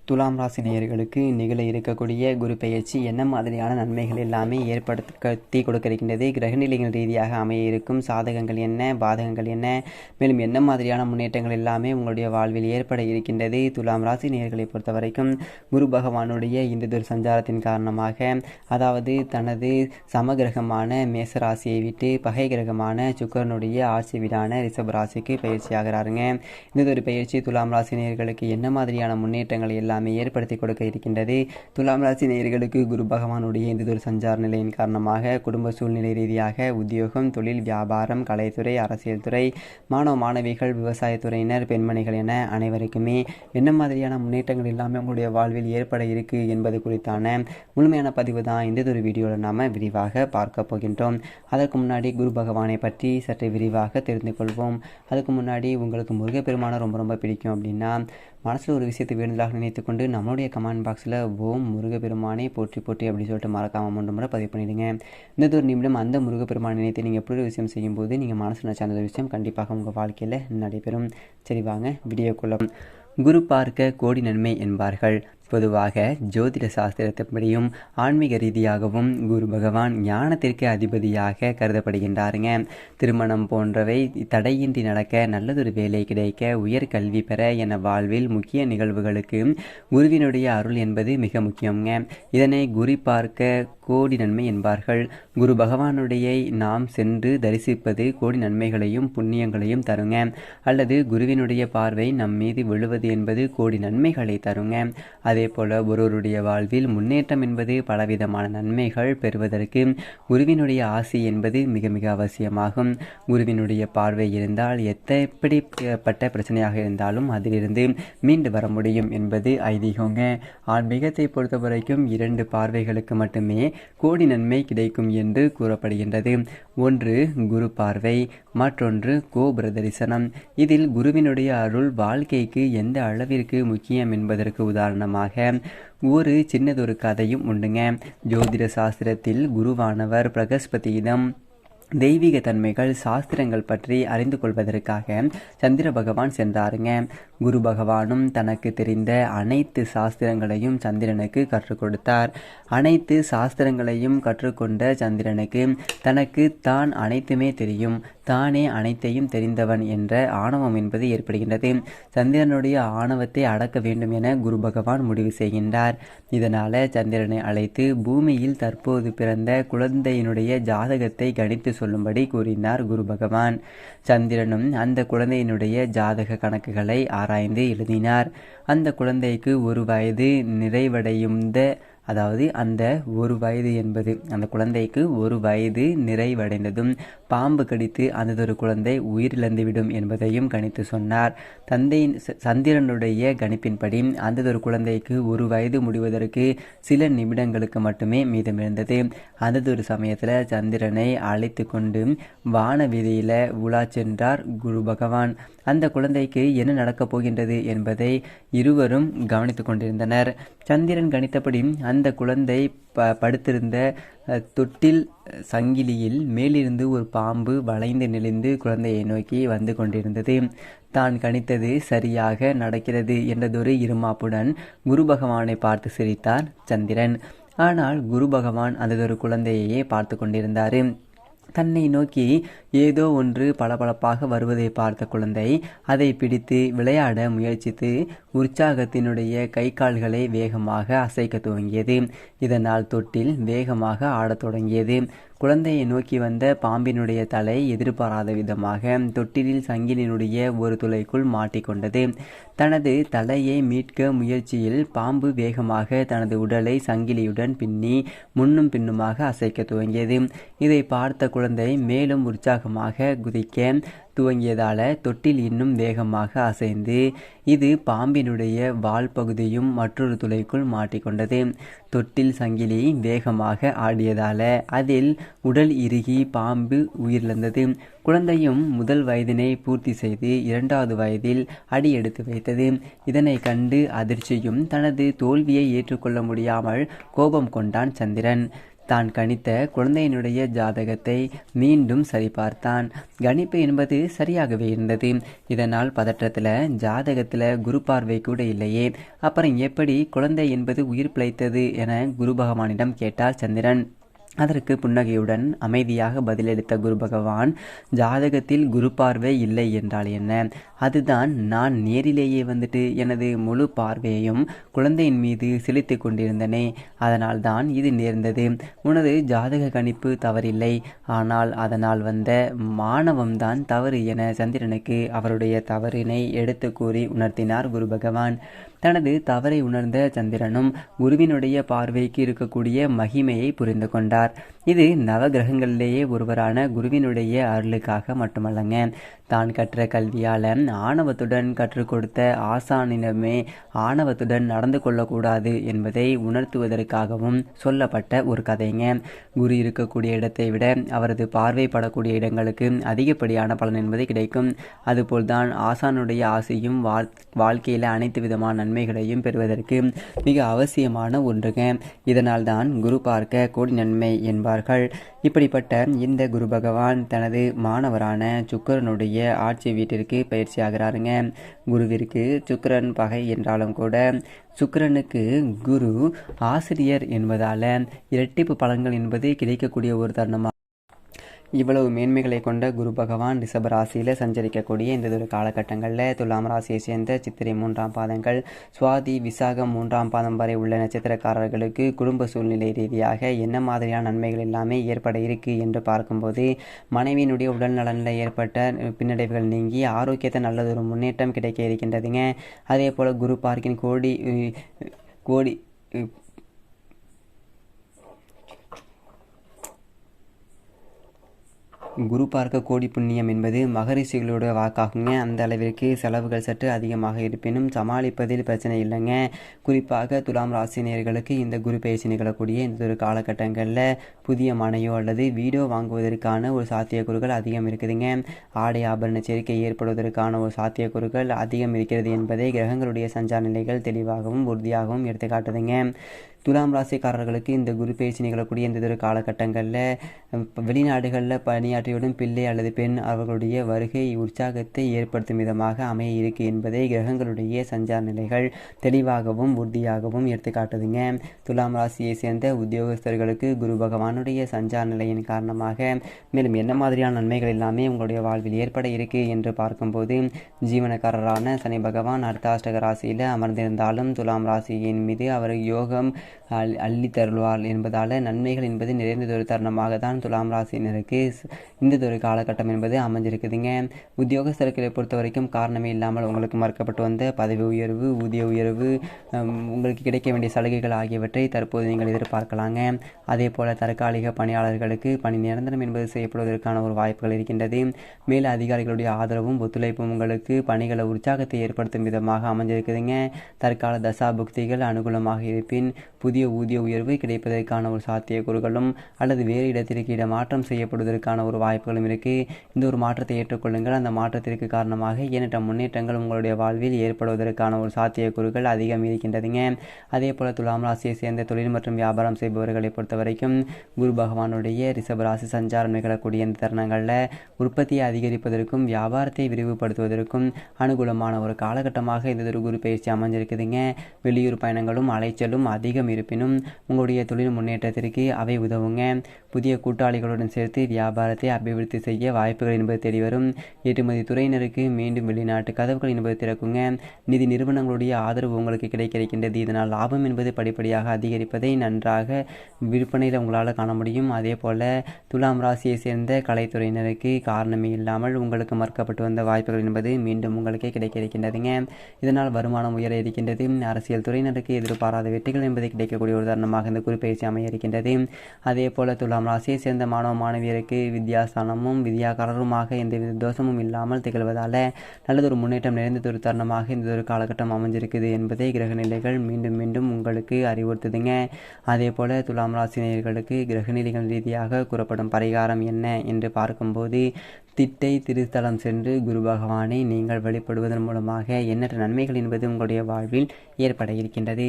துலாம் ராசி நேயர்களுக்கு நிகழ இருக்கக்கூடிய குரு பெயர்ச்சி என்ன மாதிரியான நன்மைகள் எல்லாமே ஏற்படுத்தி கொடுக்க இருக்கின்றது, கிரகநிலைகள் ரீதியாக அமைய இருக்கும் சாதகங்கள் என்ன, பாதகங்கள் என்ன, மேலும் என்ன மாதிரியான முன்னேற்றங்கள் எல்லாமே உங்களுடைய வாழ்வில் ஏற்பட இருக்கின்றது. துலாம் ராசி நேயர்களை பொறுத்த வரைக்கும் குரு பகவானுடைய இன்றைய சஞ்சாரத்தின் காரணமாக, அதாவது தனது சமகிரகமான மேச ராசியை விட்டு பகை கிரகமான சுக்கிரனுடைய ஆட்சி வீடான ரிஷப ராசிக்கு பயிற்சி ஆகிறாருங்க. இந்த ஒரு பயிற்சி துலாம் ராசி நேயர்களுக்கு என்ன மாதிரியான முன்னேற்றங்கள் எல்லாமே ஏற்படுத்தி கொடுக்க இருக்கின்றது. துலாம் ராசி நேயர்களுக்கு குரு பகவானுடைய இந்த ஒரு சஞ்சார நிலையின் காரணமாக குடும்ப சூழ்நிலை ரீதியாக உத்தியோகம், தொழில், வியாபாரம், கலைத்துறை, அரசியல் துறை, மாணவ மாணவிகள், விவசாயத்துறையினர், பெண்மணிகள் என அனைவருக்குமே என்ன மாதிரியான முன்னேற்றங்கள் எல்லாமே உங்களுடைய வாழ்வில் ஏற்பட இருக்கு என்பது குறித்தான முழுமையான பதிவு தான் இந்த ஒரு வீடியோவில் நாம் விரிவாக பார்க்க போகின்றோம். அதற்கு முன்னாடி குரு பகவானை பற்றி சற்று விரிவாக தெரிந்து கொள்வோம். அதுக்கு முன்னாடி உங்களுக்கு முருகப்பெருமானை ரொம்ப ரொம்ப பிடிக்கும் அப்படின்னா மனசில் ஒரு விஷயத்தை வேண்டுதலாக நினைத்து கொண்டு நம்மளுடைய கமெண்ட் பாக்ஸில் ஓம் முருகப்பெருமானை போற்றி போற்றி அப்படின்னு சொல்லிட்டு மறக்காமல் 3 முறை பதிவு பண்ணிவிடுங்க. இந்த ஒரு நிமிடம் அந்த முருகப்பெருமானை நினைத்து நீங்கள் எப்படி ஒரு விஷயம் செய்யும்போது நீங்கள் மனசில் நினச்ச அந்த விஷயம் கண்டிப்பாக உங்கள் வாழ்க்கையில் நடைபெறும். சரி வாங்க வீடியோக்குள்ள. குரு பார்க்க கோடி நன்மை என்பார்கள். பொதுவாக ஜோதிட சாஸ்திரத்தின்படியும் ஆன்மீக ரீதியாகவும் குரு பகவான் ஞானத்திற்கு அதிபதியாக கருதப்படுகின்றாருங்க. திருமணம் போன்றவை தடையின்றி நடக்க, நல்லதொரு வேலை கிடைக்க, உயர் கல்வி பெற என வாழ்வில் முக்கிய நிகழ்வுகளுக்கு குருவினுடைய அருள் என்பது மிக முக்கியங்க. இதனை குரு பார்க்க கோடி நன்மை என்பார்கள். குரு பகவானுடைய நாம் சென்று தரிசிப்பது கோடி நன்மைகளையும் புண்ணியங்களையும் தருங்க. அல்லது குருவினுடைய பார்வை நம் மீது விழுவது என்பது கோடி நன்மைகளை தருங்க. அதே போல ஒருவருடைய வாழ்வில் முன்னேற்றம் என்பது பலவிதமான நன்மைகள் பெறுவதற்கு குருவினுடைய ஆசி என்பது மிக மிக அவசியமாகும். குருவினுடைய பார்வை இருந்தால் எப்படிப்பட்ட பிரச்சனையாக இருந்தாலும் அதிலிருந்து மீண்டு வர முடியும் என்பது ஐதீகங்க. ஆன்மீகத்தை பொறுத்த வரைக்கும் 2 பார்வைகளுக்கு மட்டுமே கோடி நன்மை கிடைக்கும் என்று கூறப்படுகின்றது. ஒன்று குரு பார்வை, மற்றொன்று கோபுர தரிசனம். இதில் குருவினுடைய அருள் வாழ்க்கைக்கு எந்த அளவிற்கு முக்கியம் என்பதற்கு உதாரணமாக ஒரு சின்னதொரு கதையும் உண்டுங்க. ஜோதிட சாஸ்திரத்தில் குருவானவர் பிரகஸ்பதியிடம் தெய்வீக தன்மைகள், சாஸ்திரங்கள் பற்றி அறிந்து கொள்வதற்காக சந்திர பகவான் சென்றாருங்க. குரு பகவானும் தனக்கு தெரிந்த அனைத்து சாஸ்திரங்களையும் சந்திரனுக்கு கற்றுக் கொடுத்தார். அனைத்து சாஸ்திரங்களையும் கற்றுக்கொண்ட சந்திரனுக்கு தனக்கு தான் அனைத்துமே தெரியும், தானே அனைத்தையும் தெரிந்தவன் என்ற ஆணவம் என்பது ஏற்படுகின்றது. சந்திரனுடைய ஆணவத்தை அடக்க வேண்டும் என குரு பகவான் முடிவு செய்கின்றார். இதனால சந்திரனை அழைத்து பூமியில் தற்போது பிறந்த குழந்தையினுடைய ஜாதகத்தை கணித்து சொல்லும்படி கூறினார் குரு பகவான். சந்திரனும் அந்த குழந்தையினுடைய ஜாதக கணக்குகளை ஆராய்ந்து எழுதினார். அந்த குழந்தைக்கு 1 வயது நிறைவடையுந்த, அதாவது அந்த 1 வயது என்பது அந்த குழந்தைக்கு 1 வயது நிறைவடைந்ததும் பாம்பு கடித்து அந்த ஒரு குழந்தை உயிரிழந்துவிடும் என்பதையும் கணித்து சொன்னார். சந்திரனுடைய கணிப்பின்படி அந்த ஒரு குழந்தைக்கு 1 வயது முடிவதற்கு சில நிமிடங்களுக்கு மட்டுமே மீதமிருந்தது. அந்த ஒரு சமயத்தில் சந்திரனை அழைத்து கொண்டு வான வீதியில் உலா சென்றார் குரு பகவான். அந்த குழந்தைக்கு என்ன நடக்கப் போகின்றது என்பதை இருவரும் கவனித்து கொண்டிருந்தனர். சந்திரன் கணித்தபடி அந்த குழந்தை படுத்திருந்த தொட்டில் சங்கிலியில் மேலிருந்து ஒரு பாம்பு வளைந்து நெளிந்து குழந்தையை நோக்கி வந்து கொண்டிருந்தது. தான் கணித்தது சரியாக நடக்கிறது என்றதொரு இருமாப்புடன் குரு பகவானை பார்த்து சிரித்தார் சந்திரன். ஆனால் குரு பகவான் அந்த ஒரு குழந்தையையே பார்த்து கொண்டிருந்தார். தன்னை நோக்கி ஏதோ ஒன்று பளபளப்பாக வருவதை பார்த்த குழந்தை அதை பிடித்து விளையாட முயற்சித்து உற்சாகத்தினுடைய கை கால்களை வேகமாக அசைக்க துவங்கியது. இதனால் தொட்டில் வேகமாக ஆடத் தொடங்கியது. குழந்தையை நோக்கி வந்த பாம்பினுடைய தலை எதிர்பாராத விதமாக தொட்டிலில் சங்கிலினுடைய ஒரு துளைக்குள் மாட்டிக்கொண்டது. தனது தலையை மீட்க முயற்சியில் பாம்பு வேகமாக தனது உடலை சங்கிலியுடன் பின்னி முன்னும் பின்னுமாக அசைக்க துவங்கியது. இதை பார்த்த குழந்தை மேலும் உற்சாகமாக குதிக்க துவங்கியதால தொட்டில் இன்னும் வேகமாக அசைந்து இது பாம்பினுடைய வால் பகுதியும் மற்றொரு துளைக்குள் மாட்டிக்கொண்டது. தொட்டில் சங்கிலி வேகமாக ஆடியதால அதில் உடல் இறுகி பாம்பு உயிரிழந்தது. குழந்தையும் முதல் வயதினை பூர்த்தி செய்து 2வது வயதில் அடி எடுத்து வைத்தது. இதனை கண்டு அதிர்ச்சியும் தனது தோல்வியை ஏற்றுக்கொள்ள முடியாமல் கோபம் கொண்டான் சந்திரன். தான் கணித்த குழந்தையினுடைய ஜாதகத்தை மீண்டும் சரிபார்த்தான். கணிப்பு என்பது சரியாகவே இருந்தது. இதனால் பதற்றத்தில் ஜாதகத்தில் குரு பார்வை கூட இல்லையே, அப்புறம் எப்படி குழந்தை என்பது உயிர் பிழைத்தது என குரு பகவானிடம் கேட்டார் சந்திரன். அதற்கு புன்னகையுடன் அமைதியாக பதிலளித்த குரு பகவான், ஜாதகத்தில் குரு பார்வை இல்லை என்றால் என்ன? அதுதான் நான் நேரிலேயே வந்துட்டு எனது முழு பார்வையையும் குழந்தையின் மீது செலுத்தி கொண்டிருந்தனே, அதனால்தான் இது நேர்ந்தது. உனது ஜாதக கணிப்பு தவறில்லை, ஆனால் அதனால் வந்த மாணவம்தான் தவறு என சந்திரனுக்கு அவருடைய தவறினை எடுத்து கூறி உணர்த்தினார் குரு பகவான். தனது தவறை உணர்ந்த சந்திரனும் குருவினுடைய பார்வைக்கு இருக்கக்கூடிய மகிமையை புரிந்து கொண்டார். இது நவகிரகங்களிலேயே ஒருவரான குருவினுடைய அருளுக்காக மட்டுமல்லங்க, தான் கற்ற கல்வியால் ஆணவத்துடன் கற்றுக் கொடுத்த ஆசானிடமே ஆணவத்துடன் நடந்து கொள்ளக்கூடாது என்பதை உணர்த்துவதற்காகவும் சொல்லப்பட்ட ஒரு கதைங்க. குரு இருக்கக்கூடிய இடத்தை விட அவரது பார்வைப்படக்கூடிய இடங்களுக்கு அதிகப்படியான பலன் என்பது கிடைக்கும். அதுபோல்தான் ஆசானுடைய ஆசையும் வாழ்க்கையில் அனைத்து விதமான நன்மைகளையும் பெறுவதற்கு மிக அவசியமான ஒன்றுங்க. இதனால் தான் குரு பார்க்க கோடி நன்மை என்பார்கள். இப்படிப்பட்ட இந்த குரு பகவான் தனது மாணவரான சுக்கிரனுடைய ஆட்சி வீட்டிற்கு பயிற்சி ஆகிறாருங்க. குருவிற்கு சுக்கிரன் பகை என்றாலும் கூட சுக்கிரனுக்கு குரு ஆசிரியர் என்பதால் இரட்டிப்பு பலன்கள் என்பது கிடைக்கக்கூடிய ஒரு தருணமாக இவ்வளவு மேன்மைகளை கொண்ட குரு பகவான் ரிஷப ராசியில் சஞ்சரிக்கக்கூடிய இந்த ஒரு காலகட்டங்களில் துலாம் ராசியை சேர்ந்த சித்திரை 3ஆம் பாதங்கள், சுவாதி, விசாகம் 3ஆம் பாதம் வரை உள்ள நட்சத்திரக்காரர்களுக்கு குடும்ப சூழ்நிலை ரீதியாக என்ன மாதிரியான நன்மைகள் எல்லாமே ஏற்பட இருக்கு என்று பார்க்கும்போது, மனைவியினுடைய உடல் நலனில் ஏற்பட்ட பின்னடைவுகள் நீங்கி ஆரோக்கியத்தை நல்லதொரு முன்னேற்றம் கிடைக்க இருக்கின்றதுங்க. அதே போல் குரு பார்க்கின் கோடி குரு பார்க்க கோடி புண்ணியம் என்பது மகரிஷிகளோட வாக்காகுங்க. அந்த அளவிற்கு செலவுகள் சற்று அதிகமாக இருப்பினும் சமாளிப்பதில் பிரச்சனை இல்லைங்க. குறிப்பாக துலாம் ராசினியர்களுக்கு இந்த குரு பயிற்சி நிகழக்கூடிய இந்த ஒரு காலகட்டங்களில் புதிய மனையோ அல்லது வீடோ வாங்குவதற்கான ஒரு சாத்தியக்கூறுகள் அதிகம் இருக்குதுங்க. ஆடை ஆபரண சேர்க்கை ஏற்படுவதற்கான ஒரு சாத்தியக்கூறுகள் அதிகம் இருக்கிறது என்பதை கிரகங்களுடைய சஞ்சார நிலைகள் தெளிவாகவும் உறுதியாகவும் எடுத்துக்காட்டுதுங்க. துலாம் ராசிக்காரர்களுக்கு இந்த குரு பயிற்சி நிகழக்கூடிய இந்த ஒரு காலகட்டங்களில் வெளிநாடுகளில் பணியாற்றிவிடும் பிள்ளை அல்லது பெண் அவர்களுடைய வருகை உற்சாகத்தை ஏற்படுத்தும் விதமாக அமைய இருக்கு என்பதை கிரகங்களுடைய சஞ்சார நிலைகள் தெளிவாகவும் உறுதியாகவும் எடுத்துக்காட்டுதுங்க. துலாம் ராசியை சேர்ந்த உத்தியோகஸ்தர்களுக்கு குரு பகவானுடைய சஞ்சார நிலையின் காரணமாக மேலும் என்ன மாதிரியான நன்மைகள் எல்லாமே உங்களுடைய வாழ்வில் ஏற்பட இருக்கு என்று பார்க்கும்போது, ஜீவனக்காரரான சனி பகவான் அர்த்தாஷ்டக ராசியில் அமர்ந்திருந்தாலும் துலாம் ராசியின் மீது அவர் யோகம் அள்ளி தருவார் என்பதால் நன்மைகள் என்பது நிறைந்ததொரு தருணமாக தான் துலாம் ராசியினருக்கு இந்ததொரு காலகட்டம் என்பது அமைஞ்சிருக்குதுங்க. உத்தியோகஸ்தர்களை பொறுத்த வரைக்கும் காரணமே இல்லாமல் உங்களுக்கு மறுக்கப்பட்டு வந்த பதவி உயர்வு, ஊதிய உயர்வு, உங்களுக்கு கிடைக்க வேண்டிய சலுகைகள் ஆகியவற்றை தற்போது நீங்கள் எதிர்பார்க்கலாங்க. அதே போல் தற்காலிக பணியாளர்களுக்கு பணி நிரந்தரம் என்பது செய்யப்படுவதற்கான ஒரு வாய்ப்புகள் இருக்கின்றது. மேல அதிகாரிகளுடைய ஆதரவும் ஒத்துழைப்பும் உங்களுக்கு பணிகளை உற்சாகத்தை ஏற்படுத்தும் விதமாக அமைஞ்சிருக்குதுங்க. தற்கால தசா புக்திகள் அனுகூலமாக இருப்பின் புதிய ஊதிய உயர்வு கிடைப்பதற்கான ஒரு சாத்தியக்கூறுகளும் அல்லது வேறு இடத்திற்கு இடமாற்றம் செய்யப்படுவதற்கான ஒரு வாய்ப்புகளும் இருக்குது. இந்த ஒரு மாற்றத்தை ஏற்றுக்கொள்ளுங்கள். அந்த மாற்றத்திற்கு காரணமாக எண்ணற்ற முன்னேற்றங்கள் உங்களுடைய வாழ்வில் ஏற்படுவதற்கான ஒரு சாத்தியக்கூறுகள் அதிகம் இருக்கின்றதுங்க. அதே போல் துலாம் ராசியை சேர்ந்த தொழில் மற்றும் வியாபாரம் செய்பவர்களை பொறுத்த வரைக்கும் குரு பகவானுடைய ரிஷபராசி சஞ்சாரம் நிகழக்கூடிய இந்த தருணங்களில் உற்பத்தியை அதிகரிப்பதற்கும் வியாபாரத்தை விரிவுபடுத்துவதற்கும் அனுகூலமான ஒரு காலகட்டமாக இந்த ஒரு குரு பயிற்சி அமைஞ்சிருக்குதுங்க. வெளியூர் பயணங்களும் அலைச்சலும் அதிகம் இருப்பினும் உங்களுடைய தொழில் முன்னேற்றத்திற்கு அவை உதவுங்க. புதிய கூட்டாளிகளுடன் சேர்த்து வியாபாரத்தை அபிவிருத்தி செய்ய வாய்ப்புகள் என்பது தேடி வரும். ஏற்றுமதி துறையினருக்கு மீண்டும் வெளிநாட்டு கதவுகள் என்பது திறக்குங்க. நிதி நிறுவனங்களுடைய ஆதரவு உங்களுக்கு கிடைக்கின்றது. இதனால் லாபம் என்பது படிப்படியாக அதிகரிப்பதை நன்றாக விற்பனையில் உங்களால் காண முடியும். அதே போல் துலாம் ராசியை சேர்ந்த கலைத்துறையினருக்கு காரணமே இல்லாமல் உங்களுக்கு மறுக்கப்பட்டு வந்த வாய்ப்புகள் என்பது மீண்டும் உங்களுக்கே கிடைக்க இருக்கின்றதுங்க. இதனால் வருமானம் உயர இருக்கின்றது. அரசியல் துறையினருக்கு எதிர்பாராத வெற்றிகள் என்பது கிடைக்கக்கூடிய ஒரு தருணமாக இந்த குறிப்பயிற்சி அமைய இருக்கின்றது. அதே போல துலாம் ராசியை சேர்ந்த மாணவ மாணவியருக்கு வித்யாஸ்தானமும் வித்யாகாரருமாக எந்தவித தோஷமும் இல்லாமல் திகழ்வதால் நல்லதொரு முன்னேற்றம் நிறைந்ததொரு தருணமாக இந்த ஒரு காலகட்டம் அமைஞ்சிருக்குது என்பதை கிரக நிலைகள் மீண்டும் மீண்டும் உங்களுக்கு அறிவுறுத்துதுங்க. அதே போல துலாம் ராசினியர்களுக்கு கிரக நிலைகள் ரீதியாக கூறப்படும் பரிகாரம் என்ன என்று பார்க்கும்போது, திட்டை திருத்தலம் சென்று குரு பகவானை நீங்கள் வழிபடுவதன் மூலமாக எண்ணற்ற நன்மைகள் என்பது உங்களுடைய வாழ்வில் ஏற்பட இருக்கின்றது.